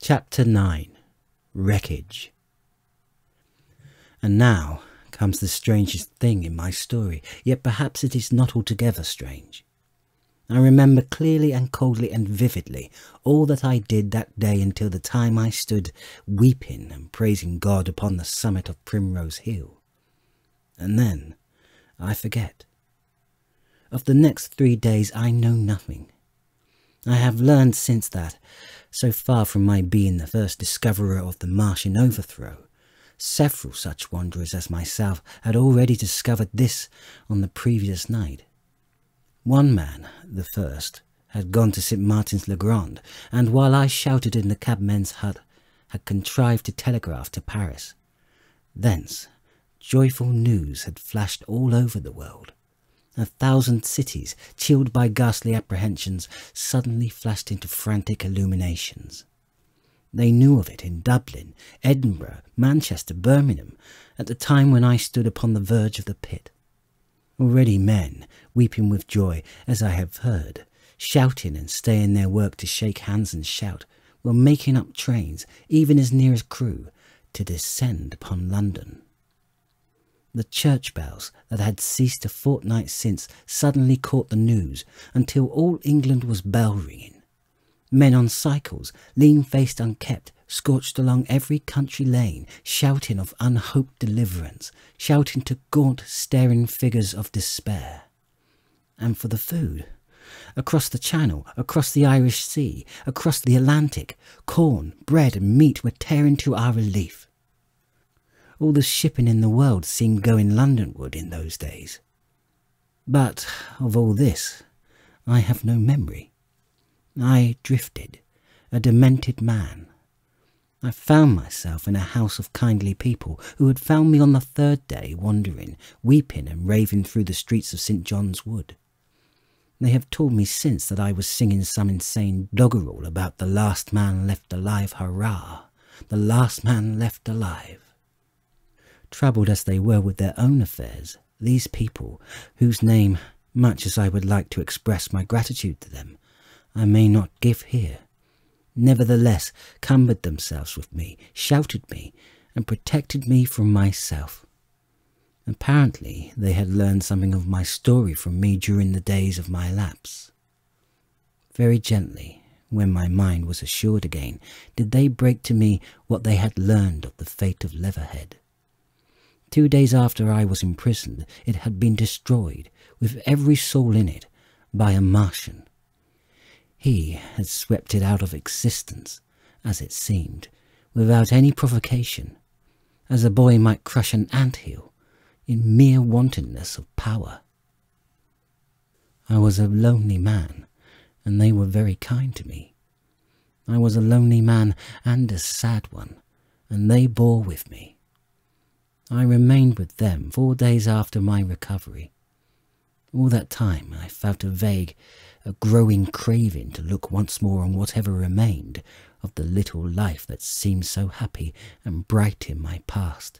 Chapter 9. Wreckage. And now comes the strangest thing in my story, yet perhaps it is not altogether strange. I remember clearly and coldly and vividly all that I did that day until the time I stood weeping and praising God upon the summit of Primrose Hill. And then I forget. Of the next 3 days I know nothing. I have learned since that, so far from my being the first discoverer of the Martian overthrow, several such wanderers as myself had already discovered this on the previous night. One man, the first, had gone to St. Martin's-le-Grand, and while I shouted in the cabmen's hut, had contrived to telegraph to Paris. Thence, joyful news had flashed all over the world. 1,000 cities, chilled by ghastly apprehensions, suddenly flashed into frantic illuminations. They knew of it in Dublin, Edinburgh, Manchester, Birmingham, at the time when I stood upon the verge of the pit. Already men, weeping with joy, as I have heard, shouting and staying their work to shake hands and shout, were making up trains, even as near as Crewe, to descend upon London. The church bells that had ceased a fortnight since suddenly caught the news, until all England was bell-ringing. Men on cycles, lean-faced unkempt, scorched along every country lane, shouting of unhoped deliverance, shouting to gaunt, staring figures of despair. And for the food, across the Channel, across the Irish Sea, across the Atlantic, corn, bread and meat were tearing to our relief. All the shipping in the world seemed going Londonward in those days. But of all this, I have no memory. I drifted, a demented man. I found myself in a house of kindly people who had found me on the 3rd day wandering, weeping and raving through the streets of St. John's Wood. They have told me since that I was singing some insane doggerel about the last man left alive, hurrah, the last man left alive. Troubled as they were with their own affairs, these people, whose name, much as I would like to express my gratitude to them, I may not give here, nevertheless cumbered themselves with me, shouted me, and protected me from myself. Apparently they had learned something of my story from me during the days of my lapse. Very gently, when my mind was assured again, did they break to me what they had learned of the fate of Leatherhead. 2 days after I was imprisoned, it had been destroyed, with every soul in it, by a Martian. He had swept it out of existence, as it seemed, without any provocation, as a boy might crush an ant-hill, in mere wantonness of power. I was a lonely man, and they were very kind to me. I was a lonely man and a sad one, and they bore with me. I remained with them 4 days after my recovery. All that time I felt a growing craving to look once more on whatever remained of the little life that seemed so happy and bright in my past.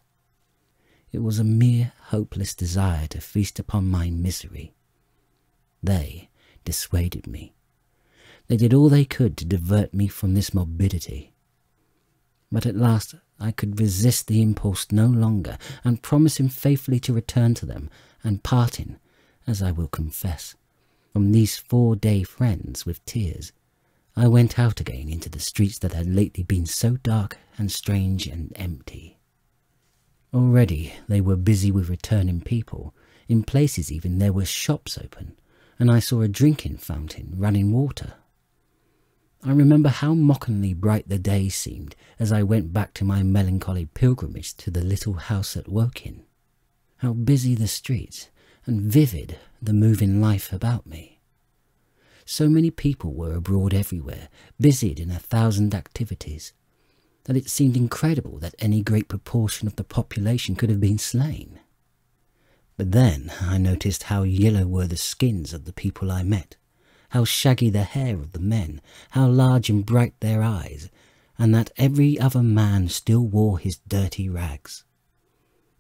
It was a mere hopeless desire to feast upon my misery. They dissuaded me. They did all they could to divert me from this morbidity. But at last I could resist the impulse no longer, and promising faithfully to return to them, and parting, as I will confess, from these 4-day friends with tears, I went out again into the streets that had lately been so dark and strange and empty. Already they were busy with returning people. In places even there were shops open, and I saw a drinking fountain running water. I remember how mockingly bright the day seemed as I went back to my melancholy pilgrimage to the little house at Woking. How busy the streets, and vivid the moving life about me. So many people were abroad everywhere, busied in 1,000 activities, that it seemed incredible that any great proportion of the population could have been slain. But then I noticed how yellow were the skins of the people I met, how shaggy the hair of the men, how large and bright their eyes, and that every other man still wore his dirty rags.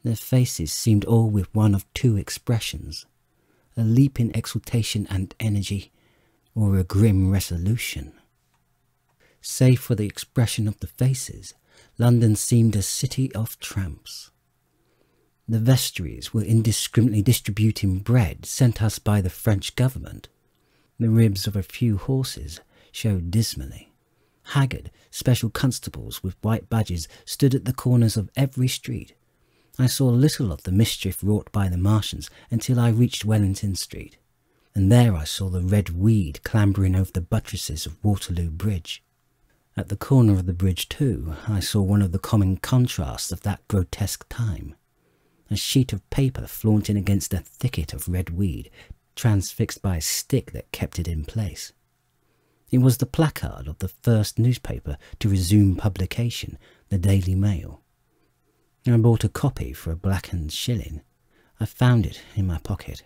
Their faces seemed all with one of 2 expressions, a leap in exultation and energy, or a grim resolution. Save for the expression of the faces, London seemed a city of tramps. The vestries were indiscriminately distributing bread sent us by the French government. The ribs of a few horses showed dismally. Haggard special constables with white badges stood at the corners of every street. I saw little of the mischief wrought by the Martians until I reached Wellington Street, and there I saw the red weed clambering over the buttresses of Waterloo Bridge. At the corner of the bridge, too, I saw one of the common contrasts of that grotesque time. A sheet of paper flaunting against a thicket of red weed, transfixed by a stick that kept it in place. It was the placard of the first newspaper to resume publication, the Daily Mail. I bought a copy for a blackened shilling. I found it in my pocket.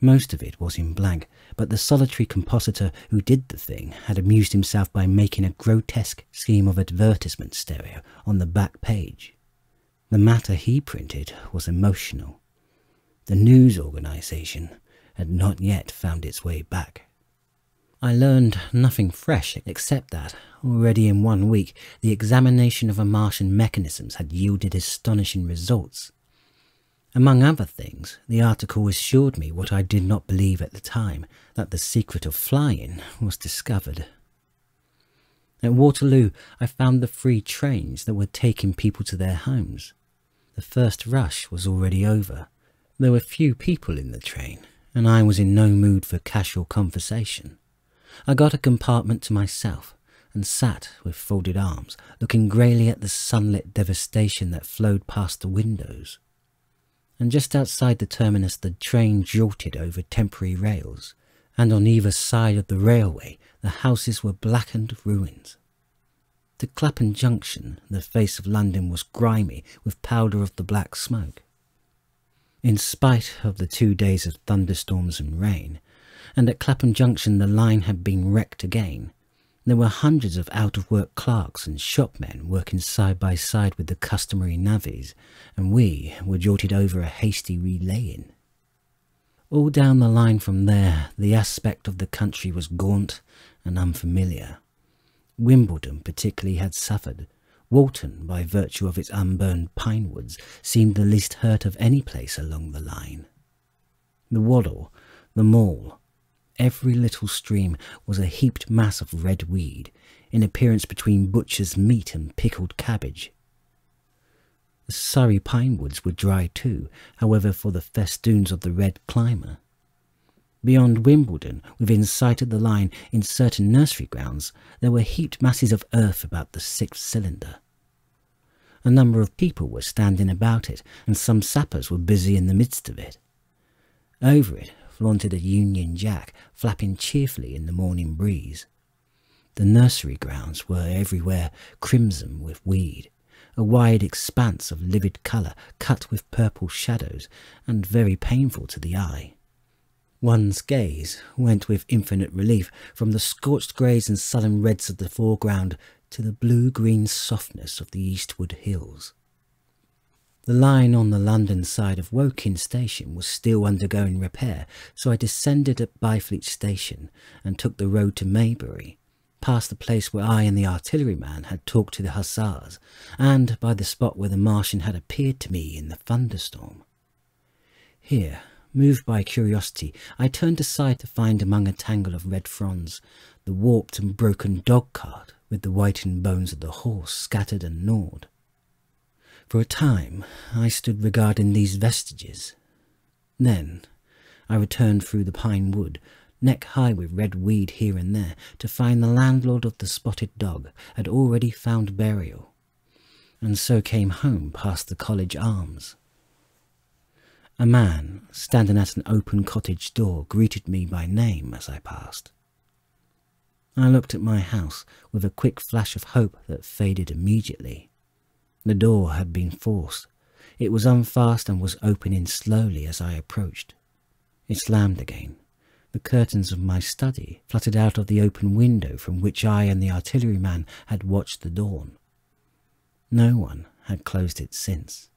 Most of it was in blank, but the solitary compositor who did the thing had amused himself by making a grotesque scheme of advertisement stereo on the back page. The matter he printed was emotional. The news organisation had not yet found its way back. I learned nothing fresh except that, already in 1 week, the examination of a Martian mechanisms had yielded astonishing results. Among other things, the article assured me what I did not believe at the time, that the secret of flying was discovered. At Waterloo, I found the free trains that were taking people to their homes. The first rush was already over. There were few people in the train, and I was in no mood for casual conversation. I got a compartment to myself and sat with folded arms, looking greyly at the sunlit devastation that flowed past the windows. And just outside the terminus the train jolted over temporary rails, and on either side of the railway the houses were blackened ruins. To Clapham Junction the face of London was grimy with powder of the black smoke. In spite of the 2 days of thunderstorms and rain, and at Clapham Junction the line had been wrecked again, there were hundreds of out-of-work clerks and shopmen working side by side with the customary navvies, and we were jolted over a hasty relaying. All down the line from there the aspect of the country was gaunt and unfamiliar. Wimbledon particularly had suffered. Walton, by virtue of its unburned pine woods, seemed the least hurt of any place along the line. The Waddle, the Mall, every little stream was a heaped mass of red weed, in appearance between butcher's meat and pickled cabbage. The Surrey pine woods were dry too, however, for the festoons of the red climber. Beyond Wimbledon, within sight of the line, in certain nursery grounds, there were heaped masses of earth about the 6th cylinder. A number of people were standing about it, and some sappers were busy in the midst of it. Over it flaunted a Union Jack, flapping cheerfully in the morning breeze. The nursery grounds were everywhere crimson with weed, a wide expanse of livid colour cut with purple shadows, and very painful to the eye. One's gaze went with infinite relief from the scorched greys and sullen reds of the foreground to the blue-green softness of the eastward hills. The line on the London side of Woking Station was still undergoing repair, so I descended at Byfleet Station and took the road to Maybury, past the place where I and the artilleryman had talked to the hussars, and by the spot where the Martian had appeared to me in the thunderstorm. Here, moved by curiosity, I turned aside to find among a tangle of red fronds the warped and broken dog-cart with the whitened bones of the horse scattered and gnawed. For a time I stood regarding these vestiges. Then I returned through the pine wood, neck-high with red weed here and there, to find the landlord of the Spotted Dog had already found burial, and so came home past the College Arms. A man, standing at an open cottage door, greeted me by name as I passed. I looked at my house with a quick flash of hope that faded immediately. The door had been forced. It was unfastened and was opening slowly as I approached. It slammed again. The curtains of my study fluttered out of the open window from which I and the artilleryman had watched the dawn. No one had closed it since.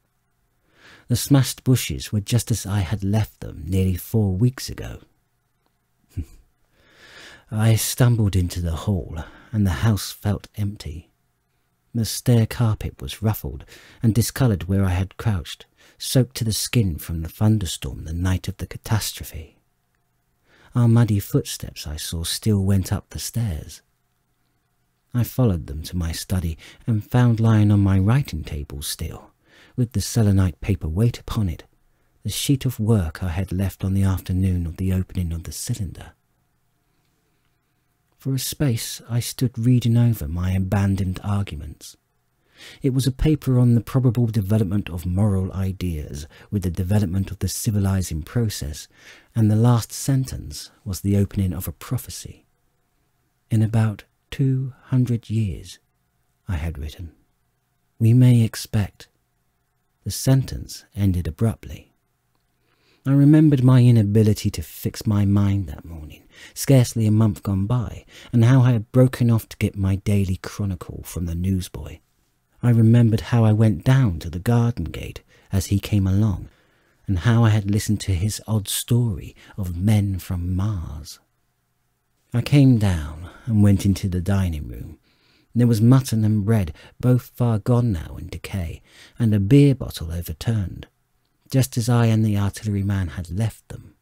The smashed bushes were just as I had left them nearly 4 weeks ago. I stumbled into the hall and the house felt empty. The stair carpet was ruffled and discoloured where I had crouched, soaked to the skin from the thunderstorm the night of the catastrophe. Our muddy footsteps I saw still went up the stairs. I followed them to my study and found lying on my writing table still, with the selenite paper weight upon it, the sheet of work I had left on the afternoon of the opening of the cylinder. For a space I stood reading over my abandoned arguments. It was a paper on the probable development of moral ideas with the development of the civilizing process, and the last sentence was the opening of a prophecy. In about 200 years, I had written, we may expect. The sentence ended abruptly. I remembered my inability to fix my mind that morning, scarcely a month gone by, and how I had broken off to get my daily chronicle from the newsboy. I remembered how I went down to the garden gate as he came along, and how I had listened to his odd story of men from Mars. I came down and went into the dining room. There was mutton and bread, both far gone now in decay, and a beer bottle overturned, just as I and the artilleryman had left them.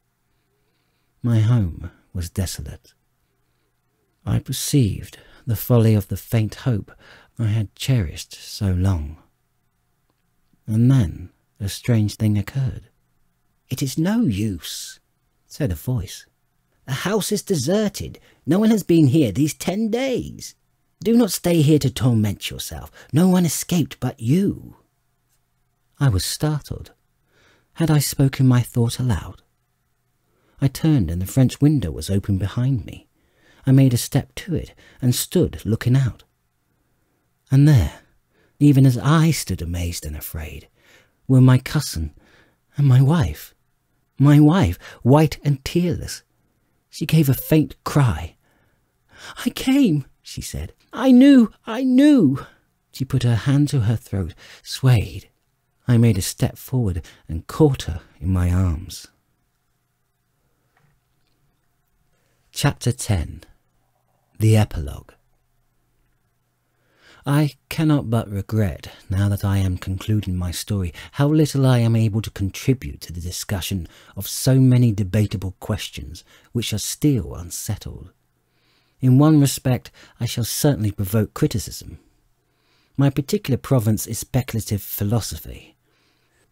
My home was desolate. I perceived the folly of the faint hope I had cherished so long. And then a strange thing occurred. "It is no use," said a voice. "The house is deserted. No one has been here these 10 days. Do not stay here to torment yourself. No one escaped but you." I was startled. Had I spoken my thought aloud? I turned and the French window was open behind me. I made a step to it and stood looking out. And there, even as I stood amazed and afraid, were my cousin and my wife. My wife, white and tearless. She gave a faint cry. "I came," she said. I knew. She put her hand to her throat, swayed. I made a step forward and caught her in my arms. Chapter 10. The Epilogue. I cannot but regret, now that I am concluding my story, how little I am able to contribute to the discussion of so many debatable questions which are still unsettled. In one respect, I shall certainly provoke criticism. My particular province is speculative philosophy.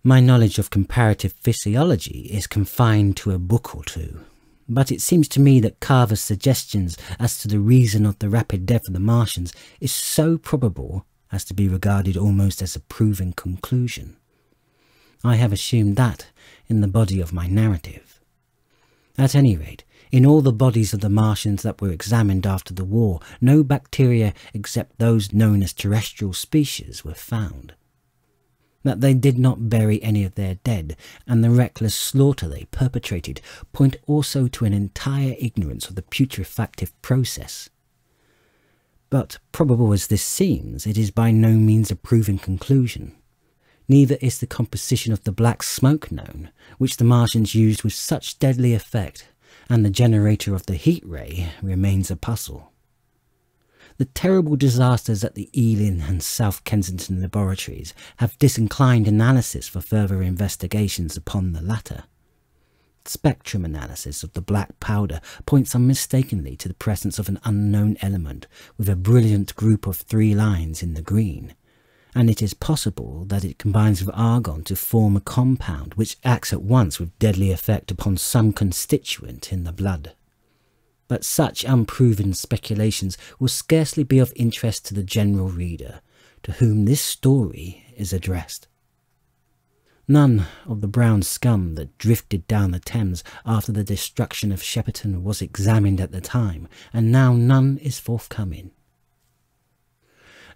My knowledge of comparative physiology is confined to a book or two. But it seems to me that Carver's suggestions as to the reason of the rapid death of the Martians is so probable as to be regarded almost as a proven conclusion. I have assumed that in the body of my narrative. At any rate, in all the bodies of the Martians that were examined after the war, no bacteria except those known as terrestrial species were found. That they did not bury any of their dead, and the reckless slaughter they perpetrated, point also to an entire ignorance of the putrefactive process. But, probable as this seems, it is by no means a proven conclusion. Neither is the composition of the black smoke known, which the Martians used with such deadly effect, and the generator of the heat ray remains a puzzle. The terrible disasters at the Ealing and South Kensington laboratories have disinclined analysis for further investigations upon the latter. Spectrum analysis of the black powder points unmistakably to the presence of an unknown element with a brilliant group of 3 lines in the green, and it is possible that it combines with argon to form a compound which acts at once with deadly effect upon some constituent in the blood. But such unproven speculations will scarcely be of interest to the general reader, to whom this story is addressed. None of the brown scum that drifted down the Thames after the destruction of Shepperton was examined at the time, and now none is forthcoming.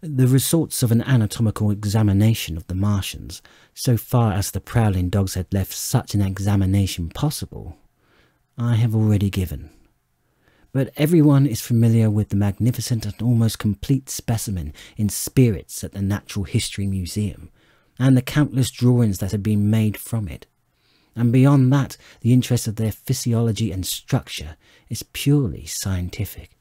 The results of an anatomical examination of the Martians, so far as the prowling dogs had left such an examination possible, I have already given. But everyone is familiar with the magnificent and almost complete specimen in spirits at the Natural History Museum, and the countless drawings that have been made from it. And beyond that, the interest of their physiology and structure is purely scientific.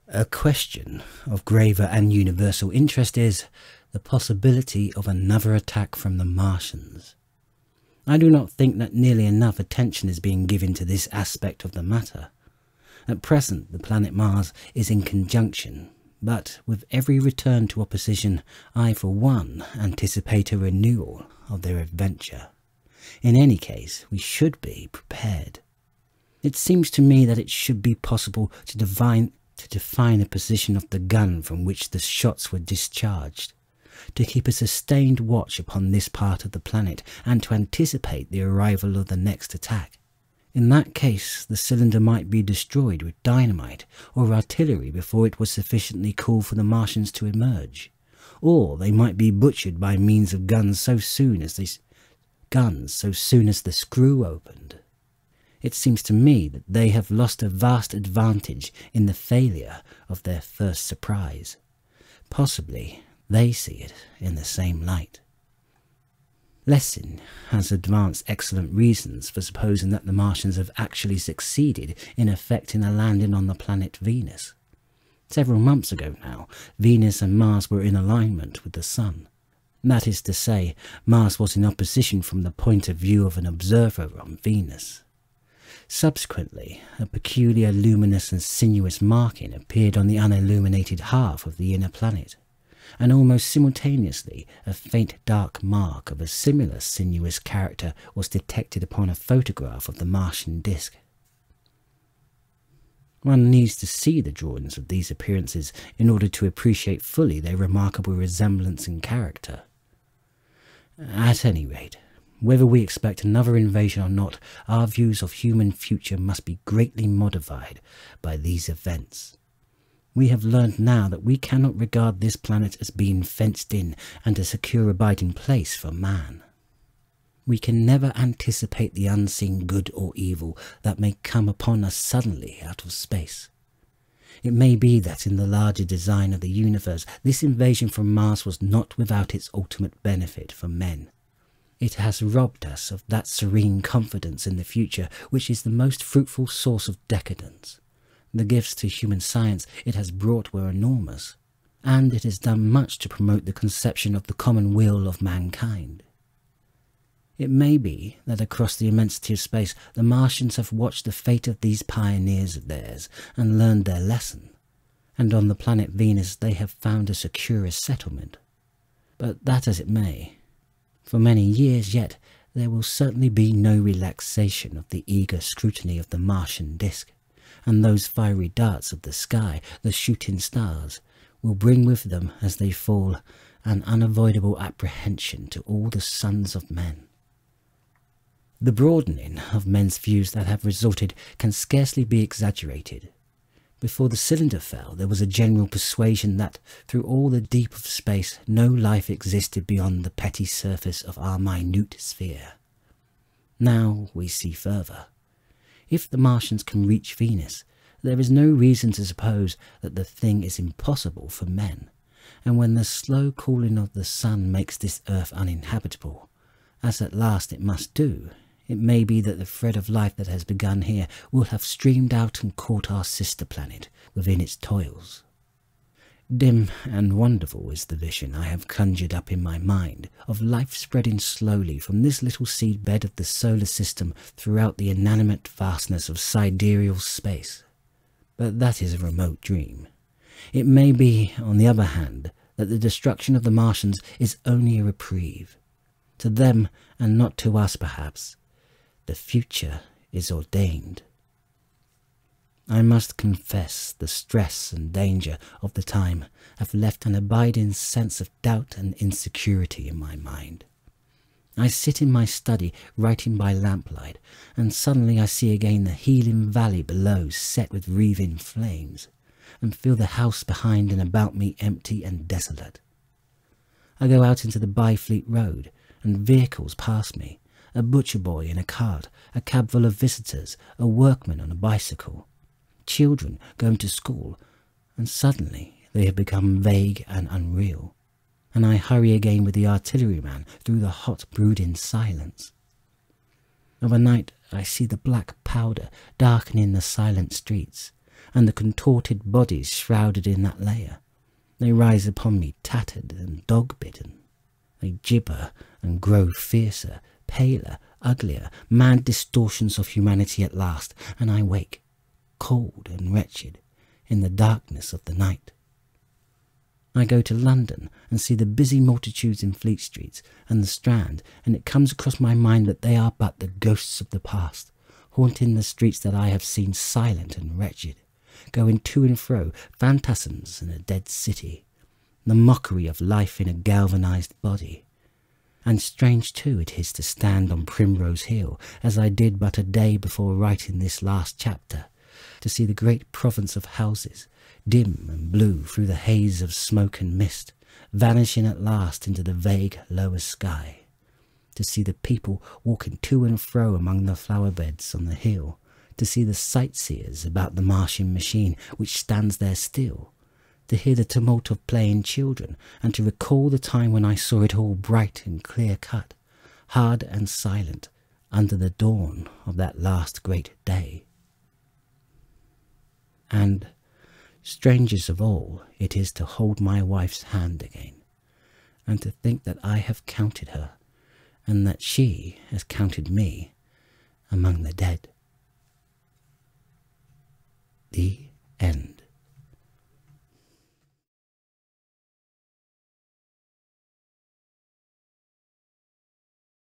A question of graver and universal interest is the possibility of another attack from the Martians. I do not think that nearly enough attention is being given to this aspect of the matter. At present, the planet Mars is in conjunction, but with every return to opposition, I for one anticipate a renewal of their adventure. In any case, we should be prepared. It seems to me that it should be possible to define the position of the gun from which the shots were discharged, to keep a sustained watch upon this part of the planet, and to anticipate the arrival of the next attack. In that case, the cylinder might be destroyed with dynamite or artillery before it was sufficiently cool for the Martians to emerge, or they might be butchered by means of guns so soon as the screw opened. It seems to me that they have lost a vast advantage in the failure of their first surprise. Possibly they see it in the same light. Lessing has advanced excellent reasons for supposing that the Martians have actually succeeded in effecting a landing on the planet Venus. Several months ago now, Venus and Mars were in alignment with the Sun. That is to say, Mars was in opposition from the point of view of an observer on Venus. Subsequently, a peculiar luminous and sinuous marking appeared on the unilluminated half of the inner planet, and almost simultaneously a faint dark mark of a similar sinuous character was detected upon a photograph of the Martian disk. One needs to see the drawings of these appearances in order to appreciate fully their remarkable resemblance in character. At any rate, whether we expect another invasion or not, our views of human future must be greatly modified by these events. We have learned now that we cannot regard this planet as being fenced in and a secure abiding place for man. We can never anticipate the unseen good or evil that may come upon us suddenly out of space. It may be that in the larger design of the universe, this invasion from Mars was not without its ultimate benefit for men. It has robbed us of that serene confidence in the future which is the most fruitful source of decadence. The gifts to human science it has brought were enormous, and it has done much to promote the conception of the common will of mankind. It may be that across the immensity of space the Martians have watched the fate of these pioneers of theirs and learned their lesson, and on the planet Venus they have found a securer settlement. But that as it may, for many years yet there will certainly be no relaxation of the eager scrutiny of the Martian disk, and those fiery darts of the sky, the shooting stars, will bring with them as they fall an unavoidable apprehension to all the sons of men. The broadening of men's views that have resulted can scarcely be exaggerated. Before the cylinder fell, there was a general persuasion that through all the deep of space no life existed beyond the petty surface of our minute sphere. Now we see further. If the Martians can reach Venus, there is no reason to suppose that the thing is impossible for men, and when the slow cooling of the sun makes this earth uninhabitable, as at last it must do, it may be that the thread of life that has begun here will have streamed out and caught our sister planet within its toils. Dim and wonderful is the vision I have conjured up in my mind of life spreading slowly from this little seed bed of the solar system throughout the inanimate vastness of sidereal space. But that is a remote dream. It may be, on the other hand, that the destruction of the Martians is only a reprieve. To them, and not to us perhaps, the future is ordained. I must confess the stress and danger of the time have left an abiding sense of doubt and insecurity in my mind. I sit in my study writing by lamplight, and suddenly I see again the healing valley below set with wreathing flames, and feel the house behind and about me empty and desolate. I go out into the Byfleet Road, and vehicles pass me, a butcher boy in a cart, a cab full of visitors, a workman on a bicycle, children going to school, and suddenly they have become vague and unreal, and I hurry again with the artilleryman through the hot brooding silence. Of a night I see the black powder darkening the silent streets, and the contorted bodies shrouded in that layer. They rise upon me tattered and dog-bitten. They gibber and grow fiercer, paler, uglier, mad distortions of humanity at last, and I wake, cold and wretched, in the darkness of the night. I go to London and see the busy multitudes in Fleet Street and the Strand, and it comes across my mind that they are but the ghosts of the past, haunting the streets that I have seen silent and wretched, going to and fro, phantasms in a dead city, the mockery of life in a galvanized body. And strange too it is to stand on Primrose Hill, as I did but a day before writing this last chapter, to see the great province of houses, dim and blue through the haze of smoke and mist, vanishing at last into the vague lower sky, to see the people walking to and fro among the flower beds on the hill, to see the sightseers about the Martian machine which stands there still, to hear the tumult of playing children, and to recall the time when I saw it all bright and clear-cut, hard and silent, under the dawn of that last great day. And strangest of all it is to hold my wife's hand again, and to think that I have counted her, and that she has counted me among the dead. The